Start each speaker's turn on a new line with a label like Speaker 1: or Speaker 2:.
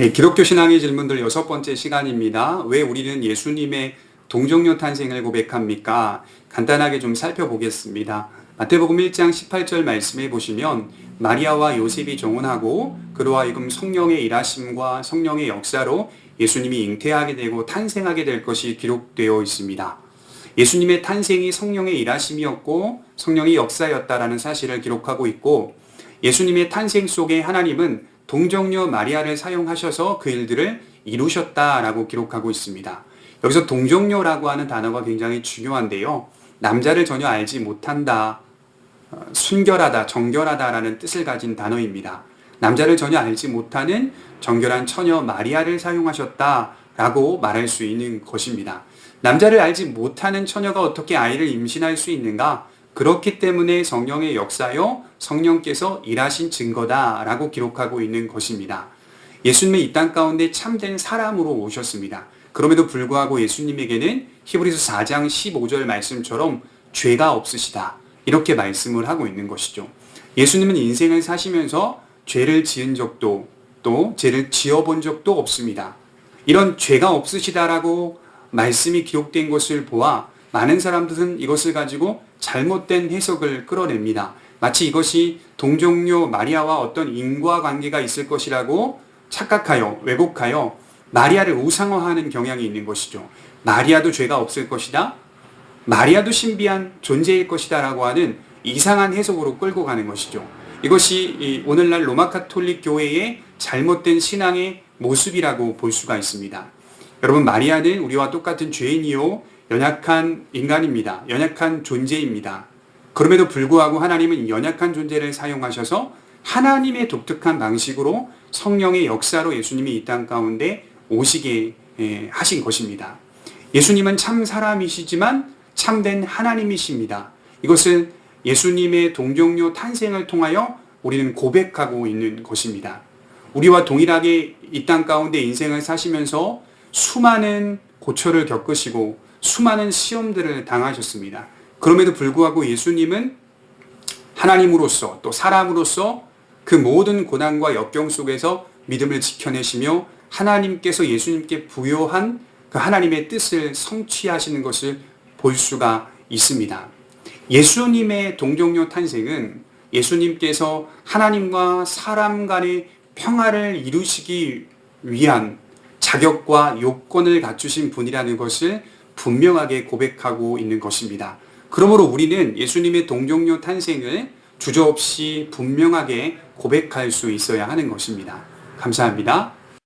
Speaker 1: 네, 기독교 신앙의 질문들 6번째 시간입니다. 왜 우리는 예수님의 동정녀 탄생을 고백합니까? 간단하게 좀 살펴보겠습니다. 마태복음 1장 18절 말씀해 보시면 마리아와 요셉이 정혼하고 그로 하여금 성령의 일하심과 성령의 역사로 예수님이 잉태하게 되고 탄생하게 될 것이 기록되어 있습니다. 예수님의 탄생이 성령의 일하심이었고 성령의 역사였다라는 사실을 기록하고 있고, 예수님의 탄생 속에 하나님은 동정녀 마리아를 사용하셔서 그 일들을 이루셨다라고 기록하고 있습니다. 여기서 동정녀라고 하는 단어가 굉장히 중요한데요. 남자를 전혀 알지 못한다, 순결하다, 정결하다라는 뜻을 가진 단어입니다. 남자를 전혀 알지 못하는 정결한 처녀 마리아를 사용하셨다라고 말할 수 있는 것입니다. 남자를 알지 못하는 처녀가 어떻게 아이를 임신할 수 있는가? 그렇기 때문에 성령의 역사요, 성령께서 일하신 증거다라고 기록하고 있는 것입니다. 예수님은 이 땅 가운데 참된 사람으로 오셨습니다. 그럼에도 불구하고 예수님에게는 히브리서 4장 15절 말씀처럼 죄가 없으시다, 이렇게 말씀을 하고 있는 것이죠. 예수님은 인생을 사시면서 죄를 지은 적도 또 죄를 지어본 적도 없습니다. 이런 죄가 없으시다라고 말씀이 기록된 것을 보아 많은 사람들은 이것을 가지고 잘못된 해석을 끌어냅니다. 마치 이것이 동정녀 마리아와 어떤 인과관계가 있을 것이라고 착각하여 왜곡하여 마리아를 우상화하는 경향이 있는 것이죠. 마리아도 죄가 없을 것이다, 마리아도 신비한 존재일 것이다 라고 하는 이상한 해석으로 끌고 가는 것이죠. 이것이 오늘날 로마 가톨릭 교회의 잘못된 신앙의 모습이라고 볼 수가 있습니다. 여러분, 마리아는 우리와 똑같은 죄인이요 연약한 인간입니다. 연약한 존재입니다. 그럼에도 불구하고 하나님은 연약한 존재를 사용하셔서 하나님의 독특한 방식으로 성령의 역사로 예수님이 이 땅 가운데 오시게 하신 것입니다. 예수님은 참 사람이시지만 참된 하나님이십니다. 이것을 예수님의 동정녀 탄생을 통하여 우리는 고백하고 있는 것입니다. 우리와 동일하게 이 땅 가운데 인생을 사시면서 수많은 고초를 겪으시고 수많은 시험들을 당하셨습니다. 그럼에도 불구하고 예수님은 하나님으로서 또 사람으로서 그 모든 고난과 역경 속에서 믿음을 지켜내시며 하나님께서 예수님께 부여한 그 하나님의 뜻을 성취하시는 것을 볼 수가 있습니다. 예수님의 동정녀 탄생은 예수님께서 하나님과 사람 간의 평화를 이루시기 위한 자격과 요건을 갖추신 분이라는 것을 분명하게 고백하고 있는 것입니다. 그러므로 우리는 예수님의 동정녀 탄생을 주저없이 분명하게 고백할 수 있어야 하는 것입니다. 감사합니다.